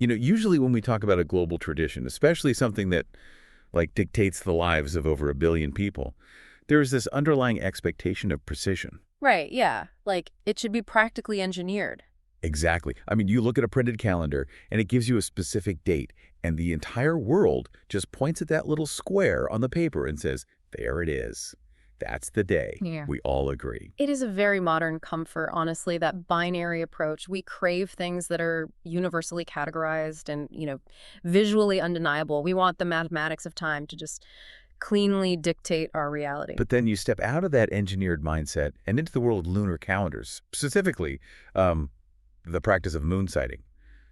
Usually when we talk about a global tradition, especially something that like dictates the lives of over a billion people, there is this underlying expectation of precision. Right, yeah. Like, it should be practically engineered. Exactly. I mean, you look at a printed calendar and it gives you a specific date, and the entire world just points at that little square on the paper and says, there it is. That's the day. Yeah. We all agree. It is a very modern comfort, honestly, that binary approach. We crave things that are universally categorized and, visually undeniable. We want the mathematics of time to just cleanly dictate our reality. But then you step out of that engineered mindset and into the world of lunar calendars, specifically the practice of moon sighting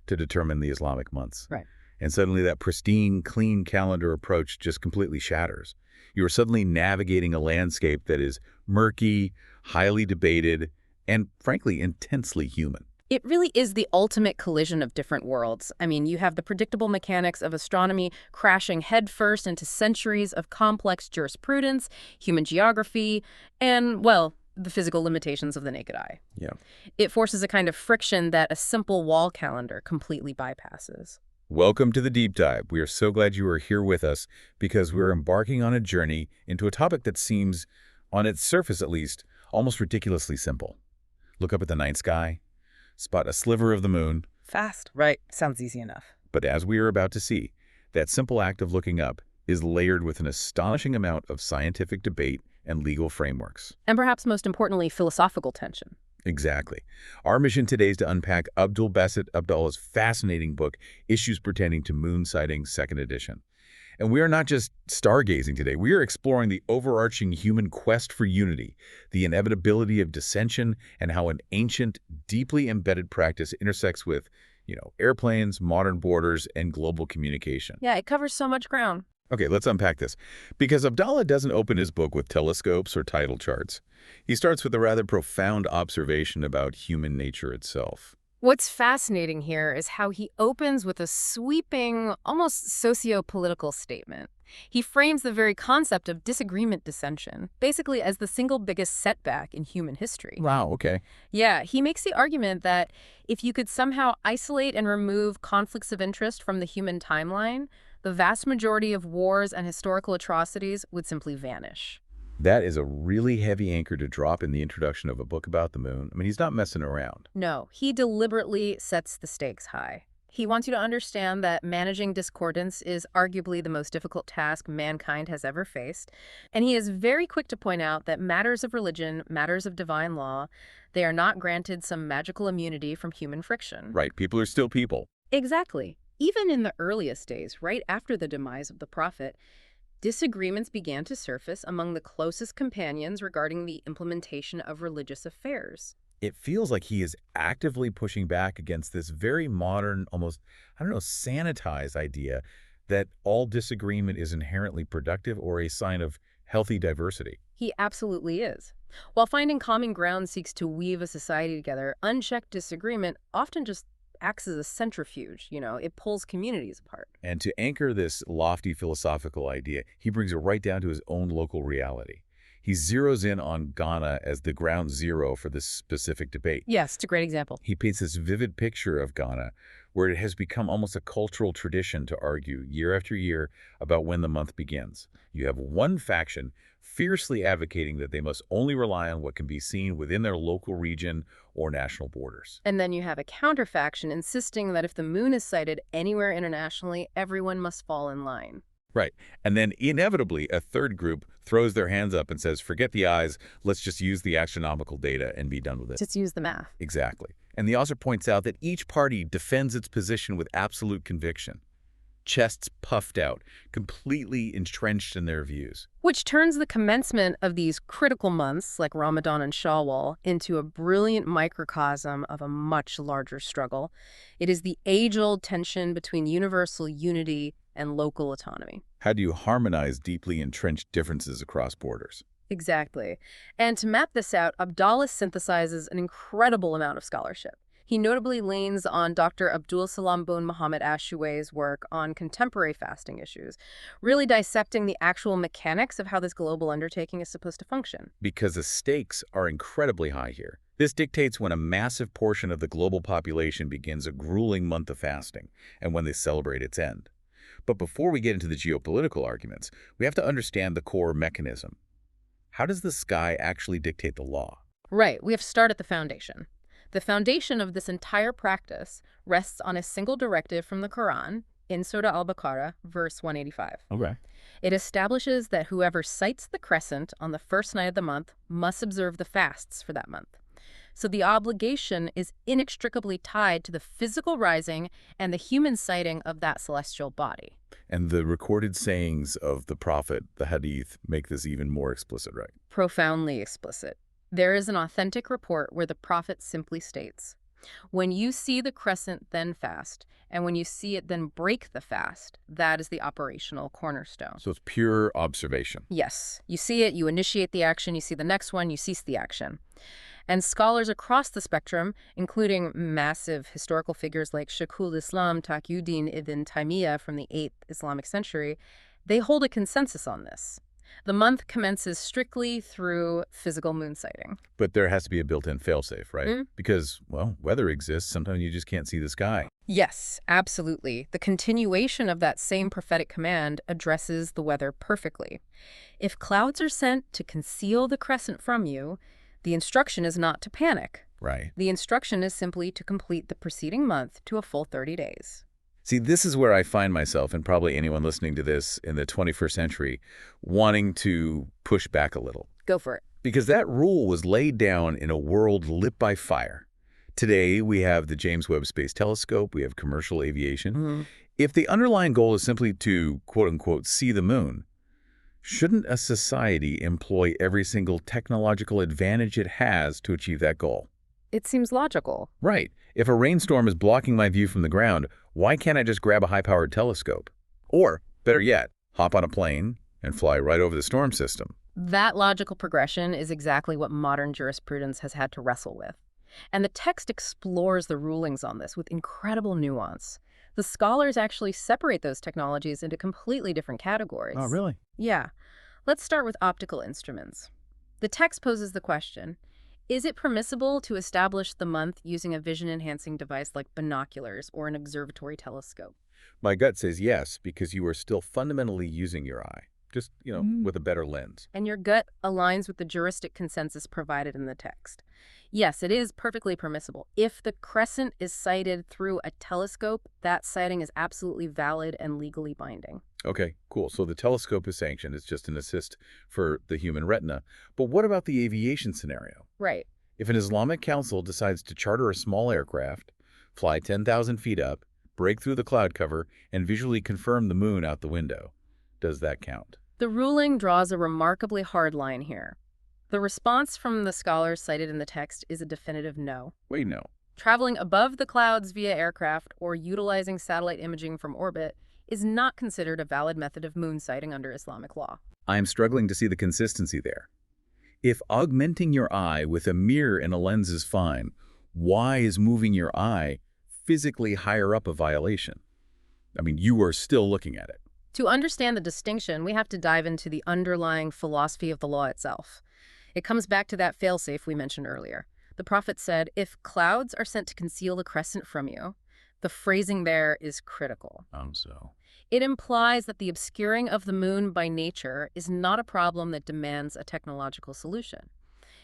to determine the Islamic months. Right. And suddenly that pristine, clean calendar approach just completely shatters. You are suddenly navigating a landscape that is murky, highly debated, and frankly, intensely human. It really is the ultimate collision of different worlds. I mean, you have the predictable mechanics of astronomy crashing headfirst into centuries of complex jurisprudence, human geography, and, well, the physical limitations of the naked eye. Yeah. It forces a kind of friction that a simple wall calendar completely bypasses. Welcome to the Deep Dive. We are so glad you are here with us because we're embarking on a journey into a topic that seems, on its surface at least, almost ridiculously simple. Look up at the night sky, spot a sliver of the moon. Fast, right? Sounds easy enough. But as we are about to see, that simple act of looking up is layered with an astonishing amount of scientific debate and legal frameworks. And perhaps most importantly, philosophical tension. Exactly. Our mission today is to unpack Abdul Basit Abdullah's fascinating book, Issues Pertaining to Moon Sighting, 2nd edition. And we are not just stargazing today. We are exploring the overarching human quest for unity, the inevitability of dissension, and how an ancient, deeply embedded practice intersects with, airplanes, modern borders, and global communication. Yeah, it covers so much ground. Okay, let's unpack this. Because Abdallah doesn't open his book with telescopes or tidal charts. He starts with a rather profound observation about human nature itself. What's fascinating here is how he opens with a sweeping, almost socio-political statement. He frames the very concept of disagreement dissension, basically as the single biggest setback in human history. Wow, okay. Yeah, he makes the argument that if you could somehow isolate and remove conflicts of interest from the human timeline, the vast majority of wars and historical atrocities would simply vanish. That is a really heavy anchor to drop in the introduction of a book about the moon. I mean, he's not messing around. No, he deliberately sets the stakes high. He wants you to understand that managing discordance is arguably the most difficult task mankind has ever faced. And he is very quick to point out that matters of religion, matters of divine law, they are not granted some magical immunity from human friction. Right, people are still people. Exactly. Even in the earliest days, right after the demise of the prophet, disagreements began to surface among the closest companions regarding the implementation of religious affairs. It feels like he is actively pushing back against this very modern, almost, sanitized idea that all disagreement is inherently productive or a sign of healthy diversity. He absolutely is. While finding common ground seeks to weave a society together, unchecked disagreement often just acts as a centrifuge, it pulls communities apart. And to anchor this lofty philosophical idea, he brings it right down to his own local reality. He zeroes in on Ghana as the ground zero for this specific debate. Yes, it's a great example. He paints this vivid picture of Ghana where it has become almost a cultural tradition to argue year after year about when the month begins. You have one faction fiercely advocating that they must only rely on what can be seen within their local region or national borders. And then you have a counterfaction insisting that if the moon is sighted anywhere internationally, everyone must fall in line. Right. And then inevitably, a third group throws their hands up and says, forget the eyes, let's just use the astronomical data and be done with it. Just use the math. Exactly. And the author points out that each party defends its position with absolute conviction. Chests puffed out, completely entrenched in their views. Which turns the commencement of these critical months, like Ramadan and Shawwal, into a brilliant microcosm of a much larger struggle. It is the age-old tension between universal unity and local autonomy. How do you harmonize deeply entrenched differences across borders? Exactly. And to map this out, Abdallah synthesizes an incredible amount of scholarship. He notably leans on Dr. Abdul Salam Bun Muhammad Ashuway's work on contemporary fasting issues, really dissecting the actual mechanics of how this global undertaking is supposed to function. Because the stakes are incredibly high here. This dictates when a massive portion of the global population begins a grueling month of fasting and when they celebrate its end. But before we get into the geopolitical arguments, we have to understand the core mechanism. How does the sky actually dictate the law? Right, we have to start at the foundation. The foundation of this entire practice rests on a single directive from the Quran in Surah Al-Baqarah, verse 185. Okay. It establishes that whoever sights the crescent on the first night of the month must observe the fasts for that month. So the obligation is inextricably tied to the physical rising and the human sighting of that celestial body. And the recorded sayings of the Prophet, the Hadith, make this even more explicit, right? Profoundly explicit. There is an authentic report where the Prophet simply states, "When you see the crescent, then fast, and when you see it, then break the fast." That is the operational cornerstone. So it's pure observation. Yes, you see it, you initiate the action, you see the next one, you cease the action. And scholars across the spectrum, including massive historical figures like Shaykhul Islam Taqiyuddin ibn Taymiyyah from the 8th Islamic century, they hold a consensus on this. The month commences strictly through physical moon sighting. But there has to be a built-in failsafe, right? Mm. Because, well, weather exists. Sometimes you just can't see the sky. Yes, absolutely. The continuation of that same prophetic command addresses the weather perfectly. If clouds are sent to conceal the crescent from you, the instruction is not to panic. Right. The instruction is simply to complete the preceding month to a full 30 days. See, this is where I find myself, and probably anyone listening to this in the 21st century, wanting to push back a little. Go for it. Because that rule was laid down in a world lit by fire. Today, we have the James Webb Space Telescope, we have commercial aviation. Mm-hmm. If the underlying goal is simply to, quote-unquote, see the moon, shouldn't a society employ every single technological advantage it has to achieve that goal? It seems logical. Right. If a rainstorm is blocking my view from the ground, why can't I just grab a high-powered telescope? Or, better yet, hop on a plane and fly right over the storm system? That logical progression is exactly what modern jurisprudence has had to wrestle with. And the text explores the rulings on this with incredible nuance. The scholars actually separate those technologies into completely different categories. Oh, really? Yeah. Let's start with optical instruments. The text poses the question, is it permissible to establish the month using a vision-enhancing device like binoculars or an observatory telescope? My gut says yes, because you are still fundamentally using your eye, just, with a better lens. And your gut aligns with the juristic consensus provided in the text. Yes, it is perfectly permissible. If the crescent is sighted through a telescope, that sighting is absolutely valid and legally binding. Okay, cool. So the telescope is sanctioned. It's just an assist for the human retina. But what about the aviation scenario? Right. If an Islamic council decides to charter a small aircraft, fly 10,000 feet up, break through the cloud cover, and visually confirm the moon out the window, does that count? The ruling draws a remarkably hard line here. The response from the scholars cited in the text is a definitive no. Wait, no. Traveling above the clouds via aircraft or utilizing satellite imaging from orbit is not considered a valid method of moon sighting under Islamic law. I am struggling to see the consistency there. If augmenting your eye with a mirror and a lens is fine, why is moving your eye physically higher up a violation? I mean, you are still looking at it. To understand the distinction, we have to dive into the underlying philosophy of the law itself. It comes back to that failsafe we mentioned earlier. The Prophet said, if clouds are sent to conceal the crescent from you, the phrasing there is critical. So. It implies that the obscuring of the moon by nature is not a problem that demands a technological solution.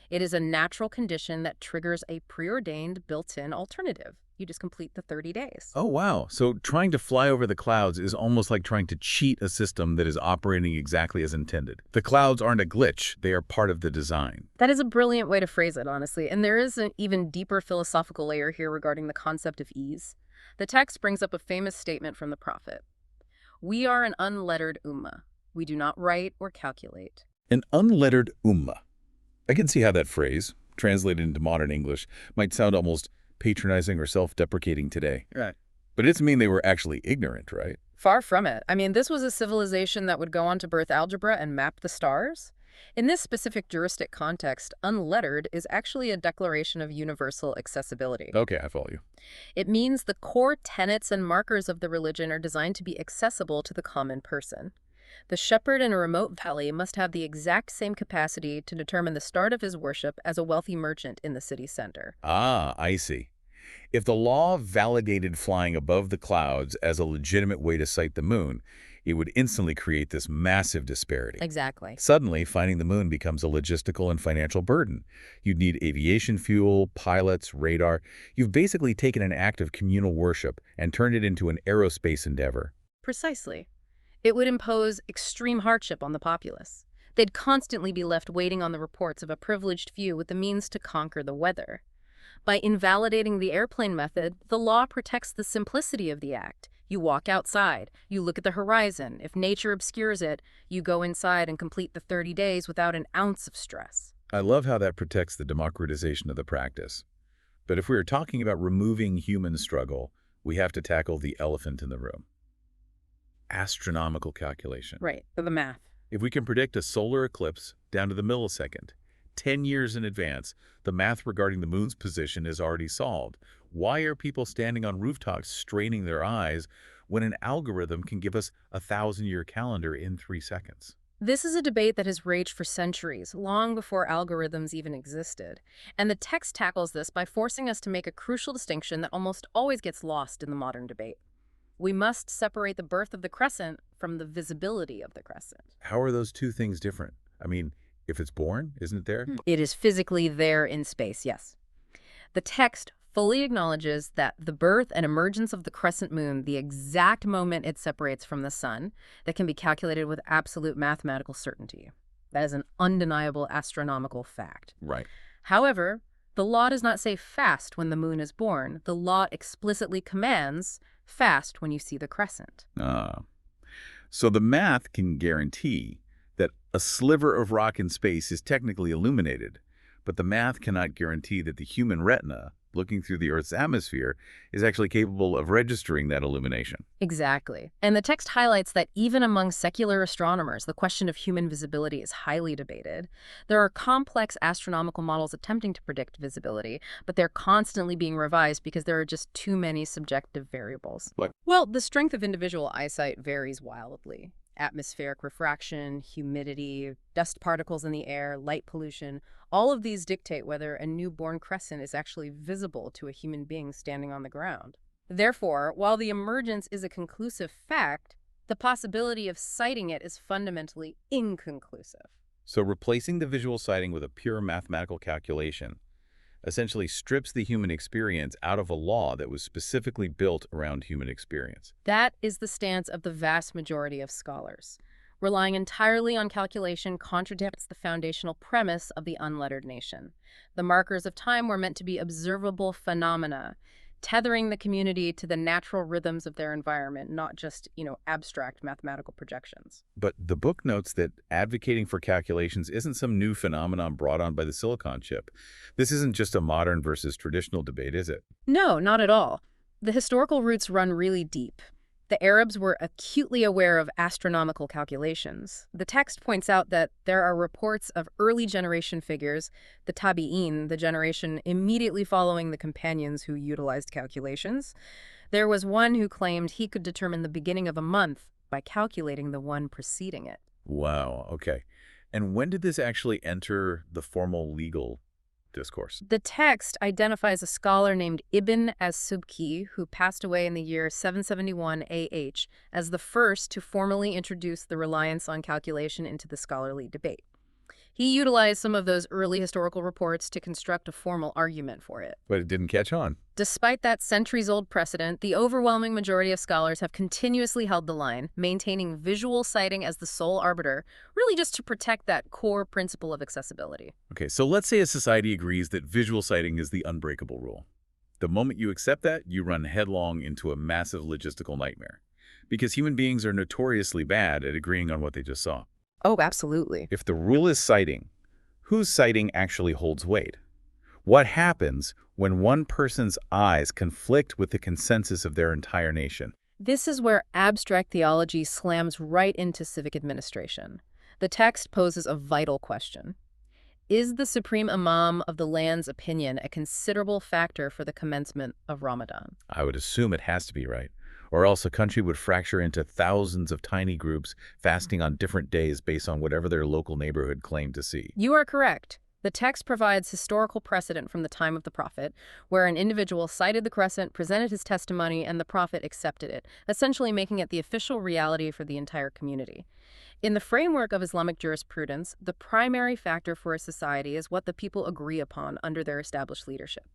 It is a natural condition that triggers a preordained built-in alternative. You just complete the 30 days. Oh, wow. So trying to fly over the clouds is almost like trying to cheat a system that is operating exactly as intended. The clouds aren't a glitch. They are part of the design. That is a brilliant way to phrase it, honestly. And there is an even deeper philosophical layer here regarding the concept of ease. The text brings up a famous statement from the Prophet. We are an unlettered ummah. We do not write or calculate. An unlettered ummah. I can see how that phrase, translated into modern English, might sound almost patronizing or self-deprecating today. Right. But it doesn't mean they were actually ignorant, right? Far from it. I mean, this was a civilization that would go on to birth algebra and map the stars. In this specific juristic context, unlettered is actually a declaration of universal accessibility. Okay, I follow you. It means the core tenets and markers of the religion are designed to be accessible to the common person. The shepherd in a remote valley must have the exact same capacity to determine the start of his worship as a wealthy merchant in the city center. Ah, I see. If the law validated flying above the clouds as a legitimate way to sight the moon, it would instantly create this massive disparity. Exactly. Suddenly, finding the moon becomes a logistical and financial burden. You'd need aviation fuel, pilots, radar. You've basically taken an act of communal worship and turned it into an aerospace endeavor. Precisely. It would impose extreme hardship on the populace. They'd constantly be left waiting on the reports of a privileged few with the means to conquer the weather. By invalidating the airplane method, the law protects the simplicity of the act. You walk outside, you look at the horizon. If nature obscures it, you go inside and complete the 30 days without an ounce of stress. I love how that protects the democratization of the practice. But if we are talking about removing human struggle, we have to tackle the elephant in the room. Astronomical calculation. Right, the math. If we can predict a solar eclipse down to the millisecond, 10 years in advance, the math regarding the moon's position is already solved. Why are people standing on rooftops straining their eyes when an algorithm can give us a 1,000-year calendar in 3 seconds? This is a debate that has raged for centuries, long before algorithms even existed. And the text tackles this by forcing us to make a crucial distinction that almost always gets lost in the modern debate. We must separate the birth of the crescent from the visibility of the crescent. How are those two things different? I mean, if it's born, isn't it there? It is physically there in space, yes. The text fully acknowledges that the birth and emergence of the crescent moon, the exact moment it separates from the sun, that can be calculated with absolute mathematical certainty. That is an undeniable astronomical fact. Right. However, the law does not say fast when the moon is born. The law explicitly commands fast when you see the crescent. So the math can guarantee that a sliver of rock in space is technically illuminated, but the math cannot guarantee that the human retina, looking through the Earth's atmosphere, is actually capable of registering that illumination. Exactly. And the text highlights that even among secular astronomers, the question of human visibility is highly debated. There are complex astronomical models attempting to predict visibility, but they're constantly being revised because there are just too many subjective variables. What? Well, the strength of individual eyesight varies wildly. Atmospheric refraction, humidity, dust particles in the air, light pollution, all of these dictate whether a newborn crescent is actually visible to a human being standing on the ground. Therefore, while the emergence is a conclusive fact, the possibility of sighting it is fundamentally inconclusive. So replacing the visual sighting with a pure mathematical calculation essentially strips the human experience out of a law that was specifically built around human experience. That is the stance of the vast majority of scholars. Relying entirely on calculation contradicts the foundational premise of the unlettered nation. The markers of time were meant to be observable phenomena, tethering the community to the natural rhythms of their environment, not just, abstract mathematical projections. But the book notes that advocating for calculations isn't some new phenomenon brought on by the silicon chip. This isn't just a modern versus traditional debate, is it? No, not at all. The historical roots run really deep. The Arabs were acutely aware of astronomical calculations. The text points out that there are reports of early generation figures, the Tabi'in, the generation immediately following the companions who utilized calculations. There was one who claimed he could determine the beginning of a month by calculating the one preceding it. Wow, okay. And when did this actually enter the formal legal discourse? The text identifies a scholar named Ibn as-Subki, who passed away in the year 771 AH, as the first to formally introduce the reliance on calculation into the scholarly debate. He utilized some of those early historical reports to construct a formal argument for it. But it didn't catch on. Despite that centuries-old precedent, the overwhelming majority of scholars have continuously held the line, maintaining visual sighting as the sole arbiter, really just to protect that core principle of accessibility. Okay, so let's say a society agrees that visual sighting is the unbreakable rule. The moment you accept that, you run headlong into a massive logistical nightmare, because human beings are notoriously bad at agreeing on what they just saw. Oh, absolutely. If the rule is sighting, whose sighting actually holds weight? What happens when one person's eyes conflict with the consensus of their entire nation? This is where abstract theology slams right into civic administration. The text poses a vital question. Is the supreme imam of the land's opinion a considerable factor for the commencement of Ramadan? I would assume it has to be, right? Or else a country would fracture into thousands of tiny groups fasting on different days based on whatever their local neighborhood claimed to see. You are correct. The text provides historical precedent from the time of the prophet, where an individual cited the crescent, presented his testimony, and the prophet accepted it, essentially making it the official reality for the entire community. In the framework of Islamic jurisprudence, the primary factor for a society is what the people agree upon under their established leadership.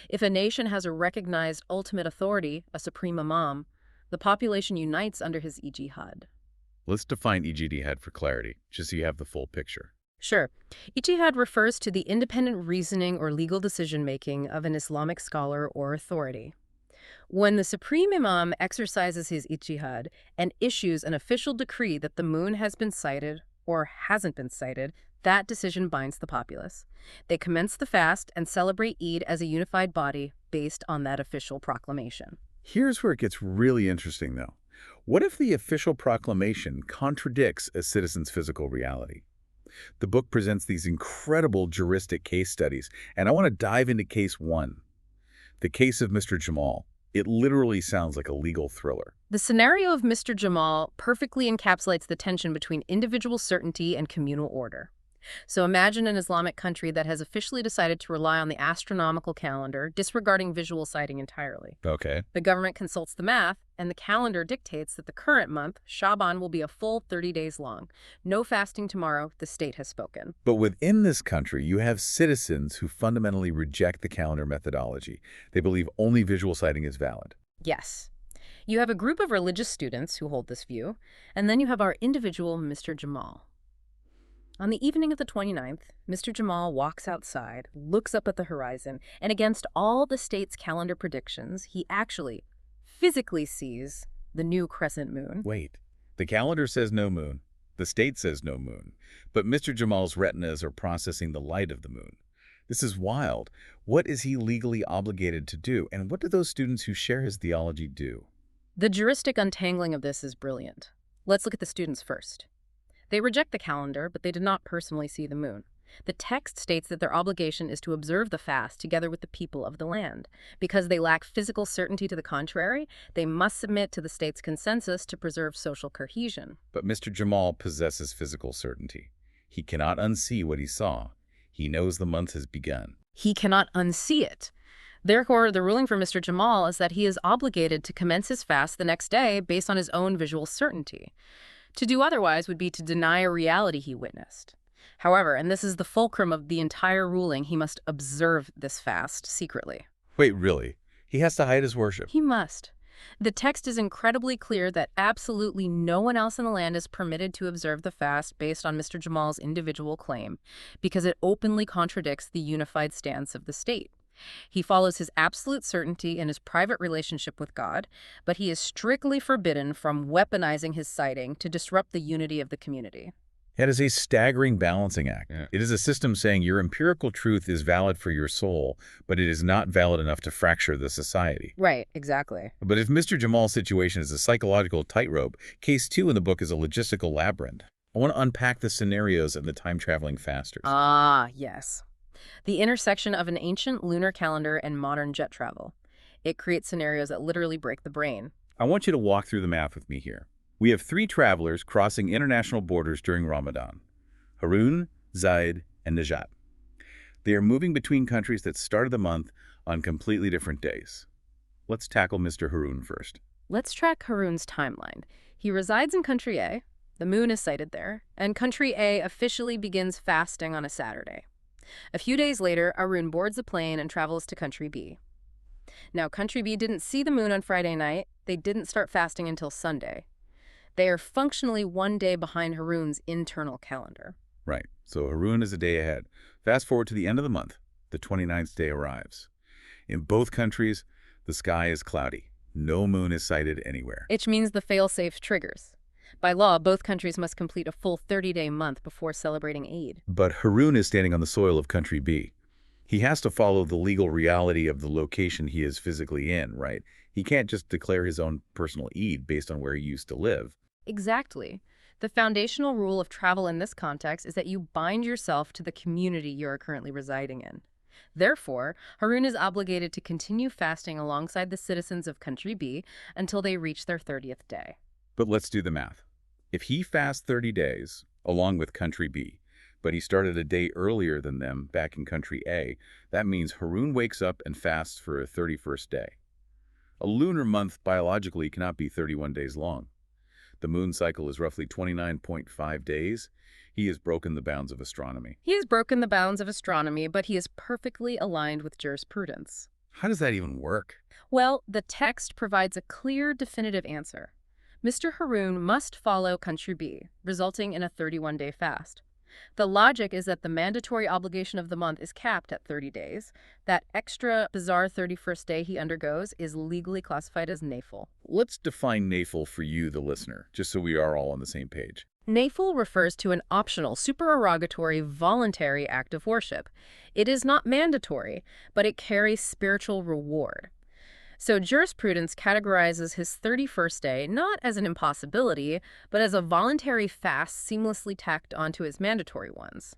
If a nation has a recognized ultimate authority, a supreme imam, the population unites under his ijtihad. Let's define ijtihad for clarity, just so you have the full picture. Sure. Ijtihad refers to the independent reasoning or legal decision-making of an Islamic scholar or authority. When the supreme imam exercises his ijtihad and issues an official decree that the moon has been sighted or hasn't been sighted, that decision binds the populace. They commence the fast and celebrate Eid as a unified body based on that official proclamation. Here's where it gets really interesting, though. What if the official proclamation contradicts a citizen's physical reality? The book presents these incredible juristic case studies, and I want to dive into case one. The case of Mr. Jamal. It literally sounds like a legal thriller. The scenario of Mr. Jamal perfectly encapsulates the tension between individual certainty and communal order. So imagine an Islamic country that has officially decided to rely on the astronomical calendar, disregarding visual sighting entirely. Okay. The government consults the math, and the calendar dictates that the current month, Shaban, will be a full 30 days long. No fasting tomorrow, the state has spoken. But within this country, you have citizens who fundamentally reject the calendar methodology. They believe only visual sighting is valid. Yes. You have a group of religious students who hold this view, and then you have our individual Mr. Jamal. On the evening of the 29th, Mr. Jamal walks outside, looks up at the horizon, and against all the state's calendar predictions, he actually, physically sees the new crescent moon. Wait, the calendar says no moon. The state says no moon. But Mr. Jamal's retinas are processing the light of the moon. This is wild. What is he legally obligated to do? And what do those students who share his theology do? The juristic untangling of this is brilliant. Let's look at the students first. They reject the calendar, but they did not personally see the moon. The text states that their obligation is to observe the fast together with the people of the land. Because they lack physical certainty to the contrary, they must submit to the state's consensus to preserve social cohesion. But Mr. Jamal possesses physical certainty. He cannot unsee what he saw. He knows the month has begun. He cannot unsee it. Therefore, the ruling for Mr. Jamal is that he is obligated to commence his fast the next day based on his own visual certainty. To do otherwise would be to deny a reality he witnessed. However, and this is the fulcrum of the entire ruling, he must observe this fast secretly. Wait, really? He has to hide his worship? He must. The text is incredibly clear that absolutely no one else in the land is permitted to observe the fast based on Mr. Jamal's individual claim, because it openly contradicts the unified stance of the state. He follows his absolute certainty in his private relationship with God, but he is strictly forbidden from weaponizing his sighting to disrupt the unity of the community. It is a staggering balancing act. It is a system saying your empirical truth is valid for your soul, but it is not valid enough to fracture the society. Right, exactly. But if Mr. Jamal's situation is a psychological tightrope, case 2 in the book is a logistical labyrinth. I want to unpack the scenarios and the time-traveling fasters. Ah, yes. The intersection of an ancient lunar calendar and modern jet travel. It creates scenarios that literally break the brain. I want you to walk through the math with me here. We have 3 travelers crossing international borders during Ramadan: Harun, Zaid, and Najat. They are moving between countries that started the month on completely different days. Let's tackle Mr. Harun first. Let's track Harun's timeline. He resides in country A, the moon is sighted there, and country A officially begins fasting on a Saturday. A few days later, Harun boards a plane and travels to country B. Now, country B didn't see the moon on Friday night. They didn't start fasting until Sunday. They are functionally one day behind Harun's internal calendar. Right. So Harun is a day ahead. Fast forward to the end of the month. The 29th day arrives. In both countries, the sky is cloudy. No moon is sighted anywhere. Which means the fail-safe triggers. By law, both countries must complete a full 30-day month before celebrating Eid. But Harun is standing on the soil of country B. He has to follow the legal reality of the location he is physically in, right? He can't just declare his own personal Eid based on where he used to live. Exactly. The foundational rule of travel in this context is that you bind yourself to the community you are currently residing in. Therefore, Harun is obligated to continue fasting alongside the citizens of Country B until they reach their 30th day. But let's do the math. If he fasts 30 days, along with Country B, but he started a day earlier than them back in Country A, that means Harun wakes up and fasts for a 31st day. A lunar month biologically cannot be 31 days long. The moon cycle is roughly 29.5 days. He has broken the bounds of astronomy. He has broken the bounds of astronomy, but he is perfectly aligned with jurisprudence. How does that even work? Well, the text provides a clear, definitive answer. Mr. Harun must follow Country B, resulting in a 31-day fast. The logic is that the mandatory obligation of the month is capped at 30 days. That extra bizarre 31st day he undergoes is legally classified as nafil. Let's define nafil for you, the listener, just so we are all on the same page. Nafil refers to an optional, supererogatory, voluntary act of worship. It is not mandatory, but it carries spiritual reward. So jurisprudence categorizes his 31st day not as an impossibility, but as a voluntary fast seamlessly tacked onto his mandatory ones.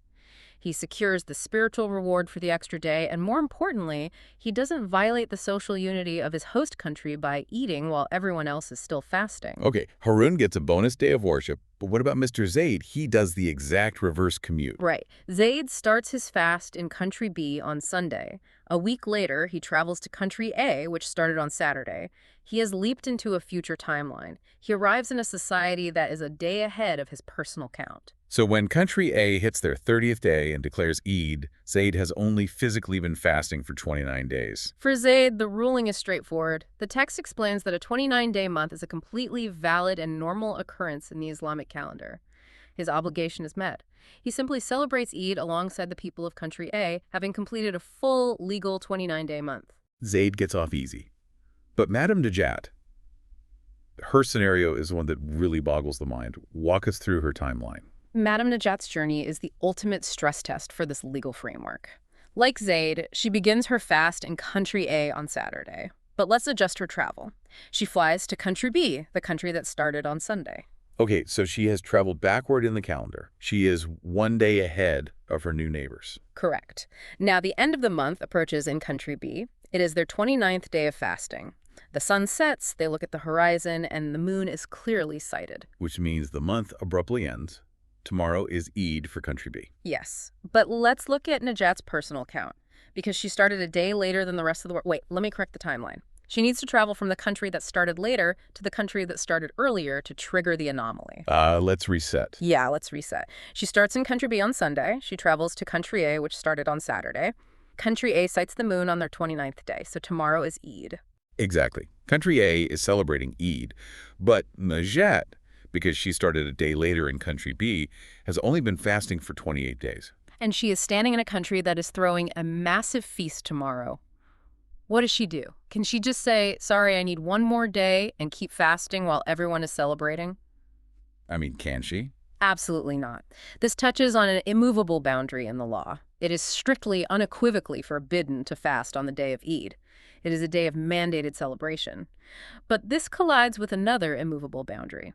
He secures the spiritual reward for the extra day, and more importantly, he doesn't violate the social unity of his host country by eating while everyone else is still fasting. Okay, Harun gets a bonus day of worship, but what about Mr. Zaid? He does the exact reverse commute. Right. Zaid starts his fast in Country B on Sunday. A week later, he travels to Country A, which started on Saturday. He has leaped into a future timeline. He arrives in a society that is a day ahead of his personal count. So when Country A hits their 30th day and declares Eid, Zaid has only physically been fasting for 29 days. For Zaid, the ruling is straightforward. The text explains that a 29-day month is a completely valid and normal occurrence in the Islamic calendar. His obligation is met. He simply celebrates Eid alongside the people of Country A, having completed a full, legal 29-day month. Zaid gets off easy. But Madame Najat, her scenario is the one that really boggles the mind. Walk us through her timeline. Madame Najat's journey is the ultimate stress test for this legal framework. Like Zaid, she begins her fast in Country A on Saturday. But let's adjust her travel. She flies to Country B, the country that started on Sunday. Okay, so she has traveled backward in the calendar. She is one day ahead of her new neighbors. Correct. Now, the end of the month approaches in Country B. It is their 29th day of fasting. The sun sets, they look at the horizon, and the moon is clearly sighted. Which means the month abruptly ends. Tomorrow is Eid for Country B. Yes, but let's look at Najat's personal count, because she started a day later than the rest of the world. Wait, let me correct the timeline. She needs to travel from the country that started later to the country that started earlier to trigger the anomaly. Let's reset. Yeah, let's reset. She starts in Country B on Sunday. She travels to Country A, which started on Saturday. Country A sights the moon on their 29th day, so tomorrow is Eid. Exactly. Country A is celebrating Eid, but Najat, because she started a day later in Country B, has only been fasting for 28 days. And she is standing in a country that is throwing a massive feast tomorrow. What does she do? Can she just say, sorry, I need one more day and keep fasting while everyone is celebrating? I mean, can she? Absolutely not. This touches on an immovable boundary in the law. It is strictly, unequivocally forbidden to fast on the day of Eid. It is a day of mandated celebration. But this collides with another immovable boundary.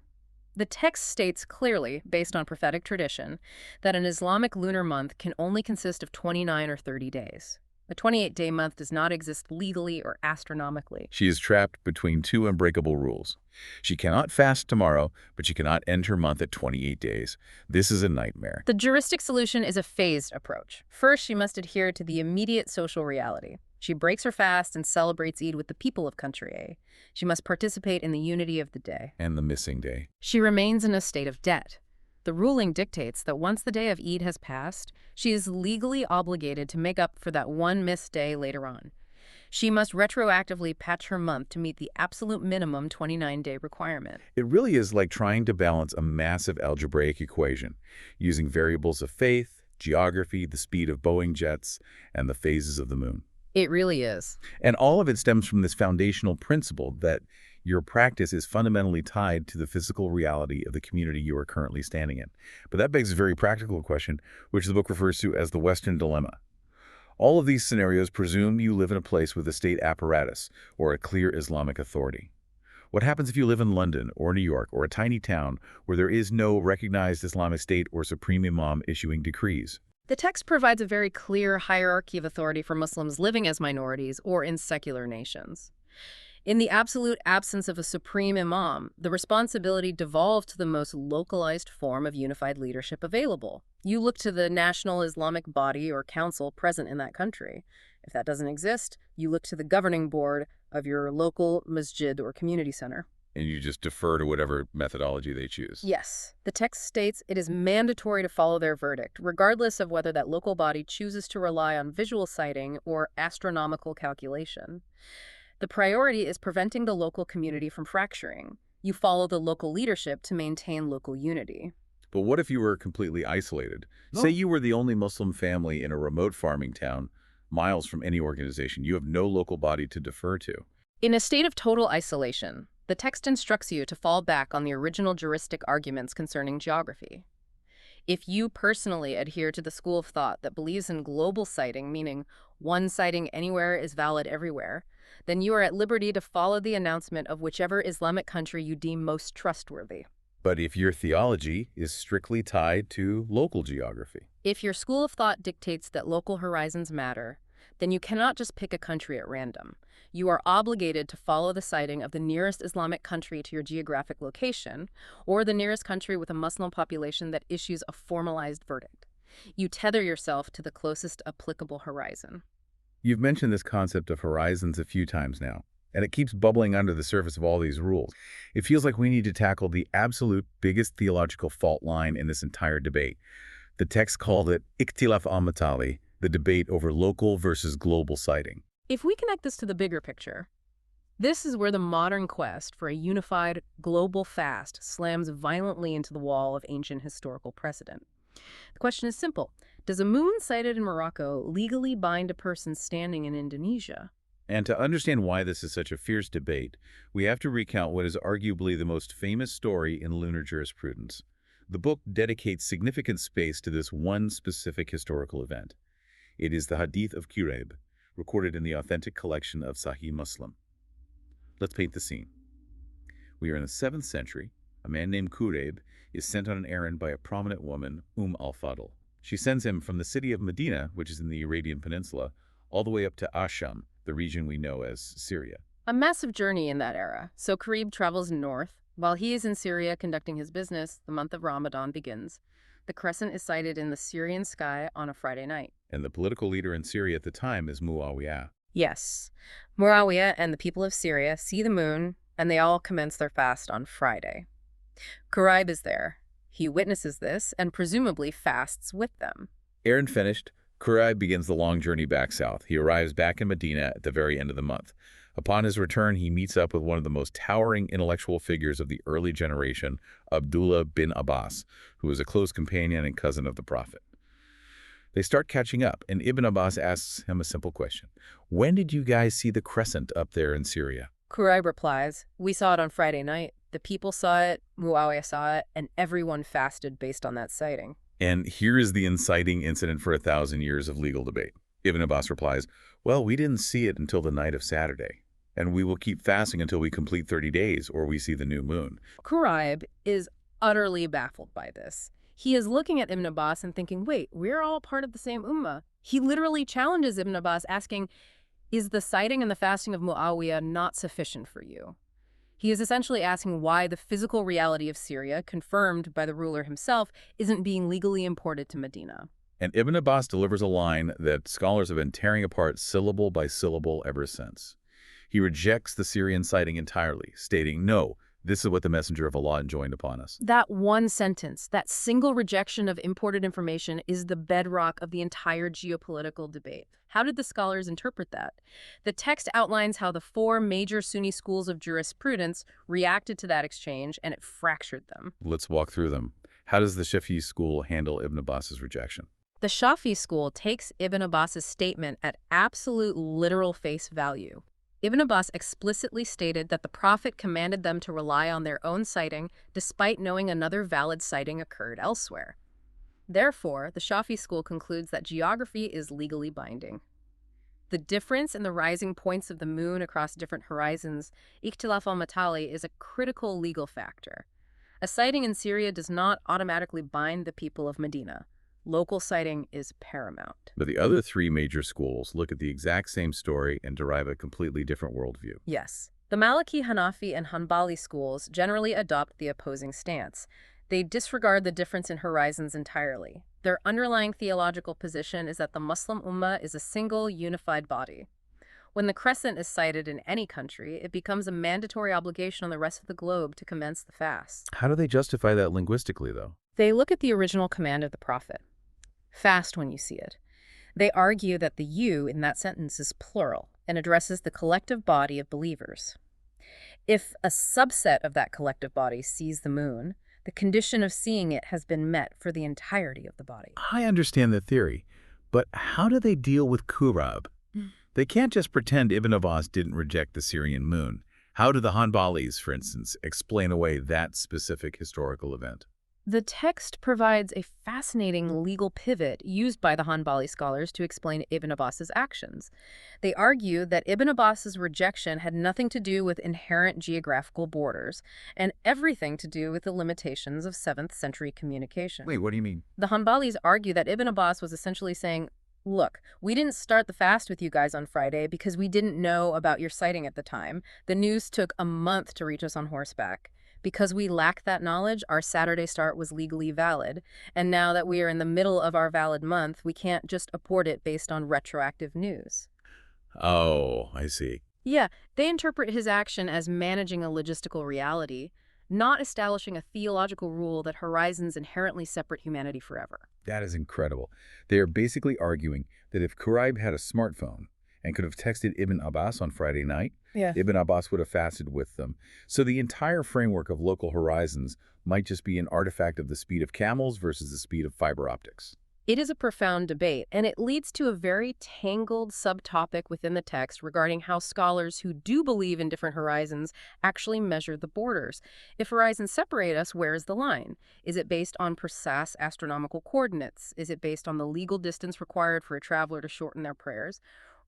The text states clearly, based on prophetic tradition, that an Islamic lunar month can only consist of 29 or 30 days. A 28-day month does not exist legally or astronomically. She is trapped between two unbreakable rules. She cannot fast tomorrow, but she cannot end her month at 28 days. This is a nightmare. The juristic solution is a phased approach. First, she must adhere to the immediate social reality. She breaks her fast and celebrates Eid with the people of Country A. She must participate in the unity of the day. And the missing day. She remains in a state of debt. The ruling dictates that once the day of Eid has passed, she is legally obligated to make up for that one missed day later on. She must retroactively patch her month to meet the absolute minimum 29-day requirement. It really is like trying to balance a massive algebraic equation, using variables of faith, geography, the speed of Boeing jets, and the phases of the moon. It really is. And all of it stems from this foundational principle that your practice is fundamentally tied to the physical reality of the community you are currently standing in. But that begs a very practical question, which the book refers to as the Western dilemma. All of these scenarios presume you live in a place with a state apparatus or a clear Islamic authority. What happens if you live in London or New York or a tiny town where there is no recognized Islamic state or supreme imam issuing decrees? The text provides a very clear hierarchy of authority for Muslims living as minorities or in secular nations. In the absolute absence of a supreme imam, the responsibility devolved to the most localized form of unified leadership available. You look to the national Islamic body or council present in that country. If that doesn't exist, you look to the governing board of your local masjid or community center. And you just defer to whatever methodology they choose. Yes, the text states it is mandatory to follow their verdict, regardless of whether that local body chooses to rely on visual sighting or astronomical calculation. The priority is preventing the local community from fracturing. You follow the local leadership to maintain local unity. But what if you were completely isolated? Say you were the only Muslim family in a remote farming town, miles from any organization. You have no local body to defer to. In a state of total isolation, the text instructs you to fall back on the original juristic arguments concerning geography. If you personally adhere to the school of thought that believes in global sighting, meaning one sighting anywhere is valid everywhere, then you are at liberty to follow the announcement of whichever Islamic country you deem most trustworthy. But if your theology is strictly tied to local geography, If your school of thought dictates that local horizons matter, then you cannot just pick a country at random. You are obligated to follow the sighting of the nearest Islamic country to your geographic location, or the nearest country with a Muslim population that issues a formalized verdict. You tether yourself to the closest applicable horizon. you've mentioned this concept of horizons a few times now, and it keeps bubbling under the surface of all these rules. It feels like we need to tackle the absolute biggest theological fault line in this entire debate. The text called it Ikhtilaf al-Matali, the debate over local versus global sighting. If we connect this to the bigger picture, this is where the modern quest for a unified global fast slams violently into the wall of ancient historical precedent. The question is simple. Does a moon sighted in Morocco legally bind a person standing in Indonesia? And to understand why this is such a fierce debate, we have to recount what is arguably the most famous story in lunar jurisprudence. The book dedicates significant space to this one specific historical event. It is the Hadith of Kurayb, recorded in the authentic collection of Sahih Muslim. Let's paint the scene. We are in the 7th century. A man named Kurayb is sent on an errand by a prominent woman, al-Fadl. She sends him from the city of Medina, which is in the Arabian Peninsula, all the way up to Asham, the region we know as Syria. A massive journey in that era. So Karib travels north. While he is in Syria conducting his business, the month of Ramadan begins. The crescent is sighted in the Syrian sky on a Friday night. And the political leader in Syria at the time is Muawiyah. Yes. Muawiyah and the people of Syria see the moon, and they all commence their fast on Friday. Kurayb is there. He witnesses this and presumably fasts with them. Errand finished, Kurayb begins the long journey back south. He arrives back in Medina at the very end of the month. Upon his return, he meets up with one of the most towering intellectual figures of the early generation, Abdullah bin Abbas, who was a close companion and cousin of the Prophet. They start catching up, and Ibn Abbas asks him a simple question. When did you guys see the crescent up there in Syria? Kurayb replies, "We saw it on Friday night. The people saw it, Muawiyah saw it, and everyone fasted based on that sighting." And here is the inciting incident for 1,000 years of legal debate. Ibn Abbas replies, "Well, we didn't see it until the night of Saturday, and we will keep fasting until we complete 30 days or we see the new moon." Kurayb is utterly baffled by this. He is looking at Ibn Abbas and thinking, wait, we're all part of the same ummah. He literally challenges Ibn Abbas, asking, is the sighting and the fasting of Muawiyah not sufficient for you? He is essentially asking why the physical reality of Syria, confirmed by the ruler himself, isn't being legally imported to Medina. And Ibn Abbas delivers a line that scholars have been tearing apart syllable by syllable ever since. He rejects the Syrian sighting entirely, stating, "No, this is what the messenger of Allah enjoined upon us." That one sentence, that single rejection of imported information, is the bedrock of the entire geopolitical debate. How did the scholars interpret that? The text outlines how the 4 major Sunni schools of jurisprudence reacted to that exchange, and it fractured them. Let's walk through them. How does the Shafi'i school handle Ibn Abbas's rejection? The Shafi school takes Ibn Abbas's statement at absolute literal face value. Ibn Abbas explicitly stated that the Prophet commanded them to rely on their own sighting despite knowing another valid sighting occurred elsewhere. Therefore, the Shafi school concludes that geography is legally binding. The difference in the rising points of the moon across different horizons, Ikhtilaf al-Matali, is a critical legal factor. A sighting in Syria does not automatically bind the people of Medina. Local citing is paramount. But the other three major schools look at the exact same story and derive a completely different worldview. Yes. The Maliki, Hanafi, and Hanbali schools generally adopt the opposing stance. They disregard the difference in horizons entirely. Their underlying theological position is that the Muslim Ummah is a single, unified body. When the crescent is sighted in any country, it becomes a mandatory obligation on the rest of the globe to commence the fast. How do they justify that linguistically, though? They look at the original command of the Prophet. Fast when you see it. They argue that the you in that sentence is plural and addresses the collective body of believers. If a subset of that collective body sees the moon, the condition of seeing it has been met for the entirety of the body. I understand the theory, but how do they deal with Qurab? They can't just pretend Ibn Abbas didn't reject the Syrian moon. How do the Hanbalis, for instance, explain away that specific historical event? The text provides a fascinating legal pivot used by the Hanbali scholars to explain Ibn Abbas's actions. They argue that Ibn Abbas's rejection had nothing to do with inherent geographical borders and everything to do with the limitations of 7th century communication. Wait, what do you mean? The Hanbalis argue that Ibn Abbas was essentially saying, look, we didn't start the fast with you guys on Friday because we didn't know about your sighting at the time. The news took a month to reach us on horseback. Because we lacked that knowledge, our Saturday start was legally valid. And now that we are in the middle of our valid month, we can't just abort it based on retroactive news. Oh, I see. Yeah, they interpret his action as managing a logistical reality, not establishing a theological rule that horizons inherently separate humanity forever. That is incredible. They are basically arguing that if Quraib had a smartphone and could have texted Ibn Abbas on Friday night, Ibn Abbas would have fasted with them. So the entire framework of local horizons might just be an artifact of the speed of camels versus the speed of fiber optics. It is a profound debate, and it leads to a very tangled subtopic within the text regarding how scholars who do believe in different horizons actually measure the borders. If horizons separate us, where is the line? Is it based on precise astronomical coordinates? Is it based on the legal distance required for a traveler to shorten their prayers?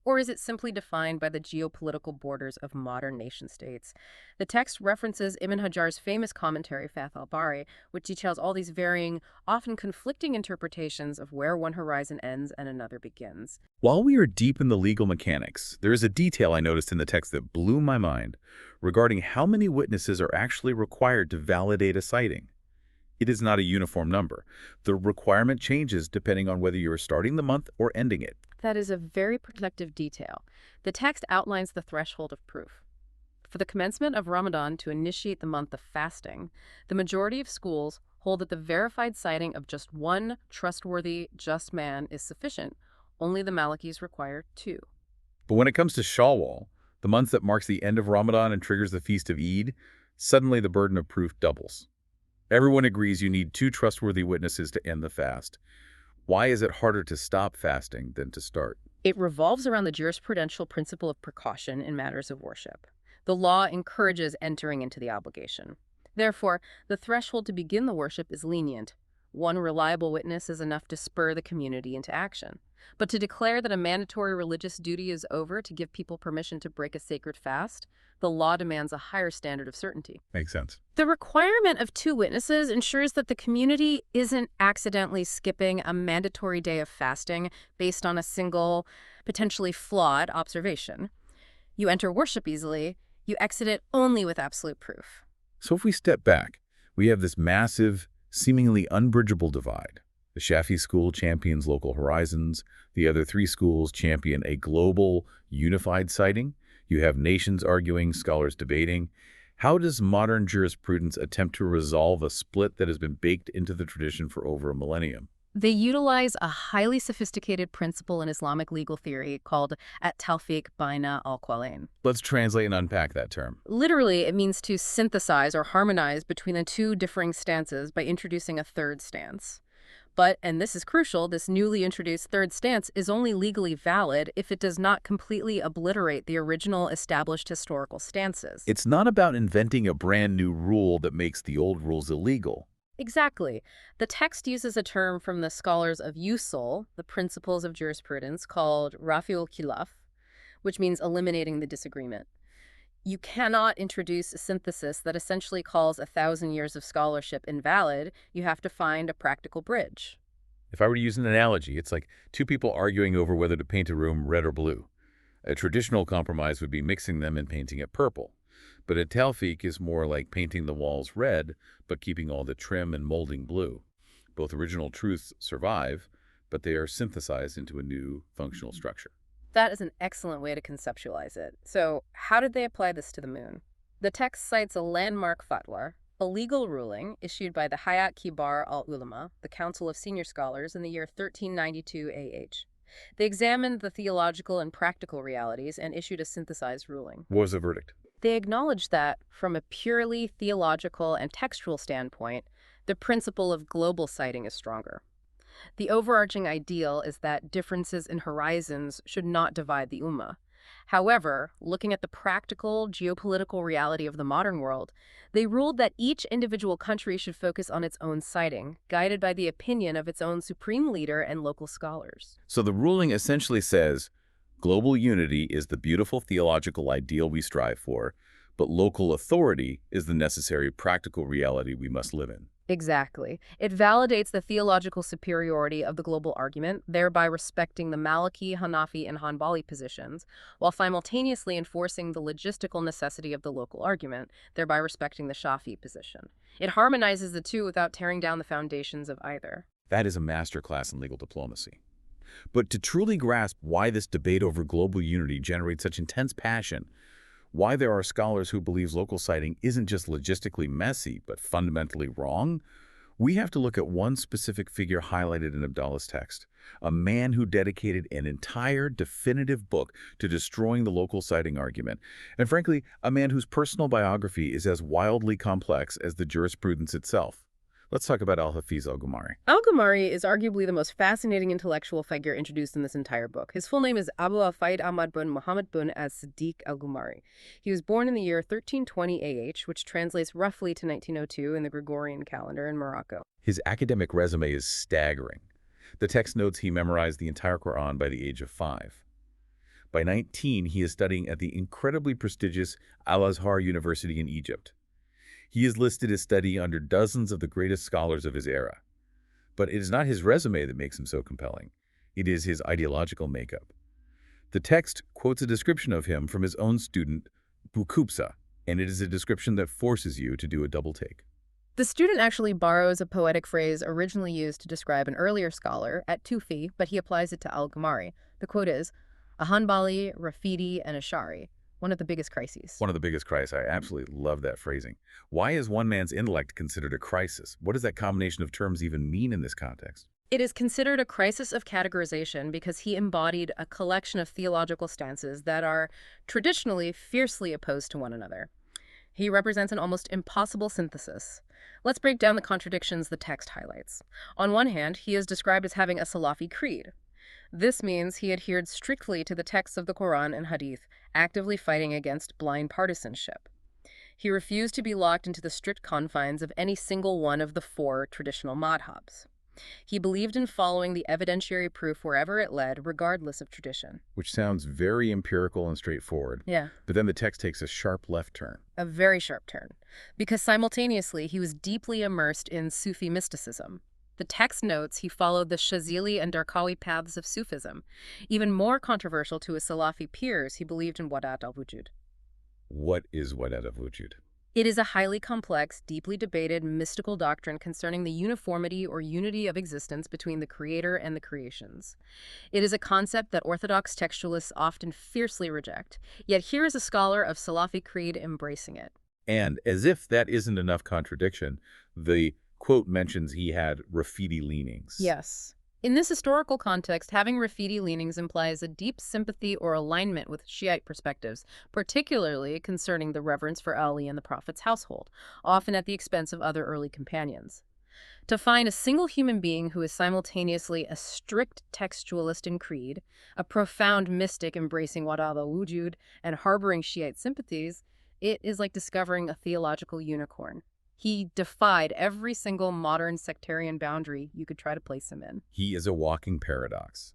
Or is it simply defined by the geopolitical borders of modern nation-states? The text references Ibn Hajar's famous commentary, Fath al-Bari, which details all these varying, often conflicting interpretations of where one horizon ends and another begins. While we are deep in the legal mechanics, there is a detail I noticed in the text that blew my mind regarding how many witnesses are actually required to validate a sighting. It is not a uniform number. The requirement changes depending on whether you are starting the month or ending it. That is a very protective detail. The text outlines the threshold of proof. For the commencement of Ramadan to initiate the month of fasting, the majority of schools hold that the verified sighting of just one trustworthy, just man is sufficient. Only the Malikis require 2. But when it comes to Shawwal, the month that marks the end of Ramadan and triggers the feast of Eid, suddenly the burden of proof doubles. Everyone agrees you need 2 trustworthy witnesses to end the fast. Why is it harder to stop fasting than to start? It revolves around the jurisprudential principle of precaution in matters of worship. The law encourages entering into the obligation. Therefore, the threshold to begin the worship is lenient. 1 reliable witness is enough to spur the community into action. But to declare that a mandatory religious duty is over to give people permission to break a sacred fast, the law demands a higher standard of certainty. Makes sense. The requirement of 2 witnesses ensures that the community isn't accidentally skipping a mandatory day of fasting based on a single, potentially flawed observation. You enter worship easily, you exit it only with absolute proof. So if we step back, we have this massive, seemingly unbridgeable divide. The Shafi school champions local horizons. The other 3 schools champion a global, unified sighting. You have nations arguing, scholars debating. How does modern jurisprudence attempt to resolve a split that has been baked into the tradition for over a millennium? They utilize a highly sophisticated principle in Islamic legal theory called at-tawfiq baina al-qawlayn. Let's translate and unpack that term. Literally, it means to synthesize or harmonize between the 2 differing stances by introducing a third stance. But, and this is crucial, this newly introduced third stance is only legally valid if it does not completely obliterate the original established historical stances. It's not about inventing a brand new rule that makes the old rules illegal. Exactly. The text uses a term from the scholars of usul, the principles of jurisprudence, called rafiul khilaf, which means eliminating the disagreement. You cannot introduce a synthesis that essentially calls 1,000 years of scholarship invalid. You have to find a practical bridge. If I were to use an analogy, it's like two people arguing over whether to paint a room red or blue. A traditional compromise would be mixing them and painting it purple. But a Talfiq is more like painting the walls red, but keeping all the trim and molding blue. Both original truths survive, but they are synthesized into a new functional structure. That is an excellent way to conceptualize it. So, how did they apply this to the moon? The text cites a landmark fatwa, a legal ruling issued by the Hayat Kibar al-Ulama, the Council of Senior Scholars, in the year 1392 AH. They examined the theological and practical realities and issued a synthesized ruling. What was the verdict? They acknowledged that, from a purely theological and textual standpoint, the principle of global sighting is stronger. The overarching ideal is that differences in horizons should not divide the Ummah. However, looking at the practical, geopolitical reality of the modern world, they ruled that each individual country should focus on its own sighting, guided by the opinion of its own supreme leader and local scholars. So the ruling essentially says, global unity is the beautiful theological ideal we strive for, but local authority is the necessary practical reality we must live in. Exactly. It validates the theological superiority of the global argument, thereby respecting the Maliki, Hanafi, and Hanbali positions, while simultaneously enforcing the logistical necessity of the local argument, thereby respecting the Shafi'i position. It harmonizes the two without tearing down the foundations of either. That is a masterclass in legal diplomacy. But to truly grasp why this debate over global unity generates such intense passion, why there are scholars who believe local sighting isn't just logistically messy, but fundamentally wrong, we have to look at one specific figure highlighted in Abdallah's text, a man who dedicated an entire definitive book to destroying the local sighting argument, and frankly, a man whose personal biography is as wildly complex as the jurisprudence itself. Let's talk about Al-Hafiz al-Ghumari. Al-Ghumari is arguably the most fascinating intellectual figure introduced in this entire book. His full name is Abu al-Faid Ahmad bin Muhammad bin as-Siddiq al-Ghumari. He was born in the year 1320 AH, which translates roughly to 1902 in the Gregorian calendar in Morocco. His academic resume is staggering. The text notes he memorized the entire Quran by the age of 5. By 19, he is studying at the incredibly prestigious Al-Azhar University in Egypt. He is listed as studying under dozens of the greatest scholars of his era. But it is not his resume that makes him so compelling. It is his ideological makeup. The text quotes a description of him from his own student, Bukubsa, and it is a description that forces you to do a double take. The student actually borrows a poetic phrase originally used to describe an earlier scholar at Tufi, but he applies it to Al-Ghumari. The quote is, "A Hanbali, Rafidi, and Ash'ari. One of the biggest crises." One of the biggest crises. I absolutely love that phrasing. Why is one man's intellect considered a crisis? What does that combination of terms even mean in this context? It is considered a crisis of categorization because he embodied a collection of theological stances that are traditionally fiercely opposed to one another. He represents an almost impossible synthesis. Let's break down the contradictions the text highlights. On one hand, he is described as having a Salafi creed. This means he adhered strictly to the texts of the Quran and Hadith, actively fighting against blind partisanship. He refused to be locked into the strict confines of any single one of the 4 traditional madhabs. He believed in following the evidentiary proof wherever it led, regardless of tradition. Which sounds very empirical and straightforward. Yeah. But then the text takes a sharp left turn. A very sharp turn. Because simultaneously, he was deeply immersed in Sufi mysticism. The text notes he followed the Shazili and Darqawi paths of Sufism. Even more controversial to his Salafi peers, he believed in Wadat al-Wujud. What is Wadat al-Wujud? It is a highly complex, deeply debated, mystical doctrine concerning the uniformity or unity of existence between the creator and the creations. It is a concept that Orthodox textualists often fiercely reject, yet here is a scholar of Salafi creed embracing it. And as if that isn't enough contradiction, the quote mentions he had Rafidi leanings. Yes. In this historical context, having Rafidi leanings implies a deep sympathy or alignment with Shiite perspectives, particularly concerning the reverence for Ali and the Prophet's household, often at the expense of other early companions. To find a single human being who is simultaneously a strict textualist in creed, a profound mystic embracing Wadat al-Wujud, and harboring Shiite sympathies, it is like discovering a theological unicorn. He defied every single modern sectarian boundary you could try to place him in. He is a walking paradox.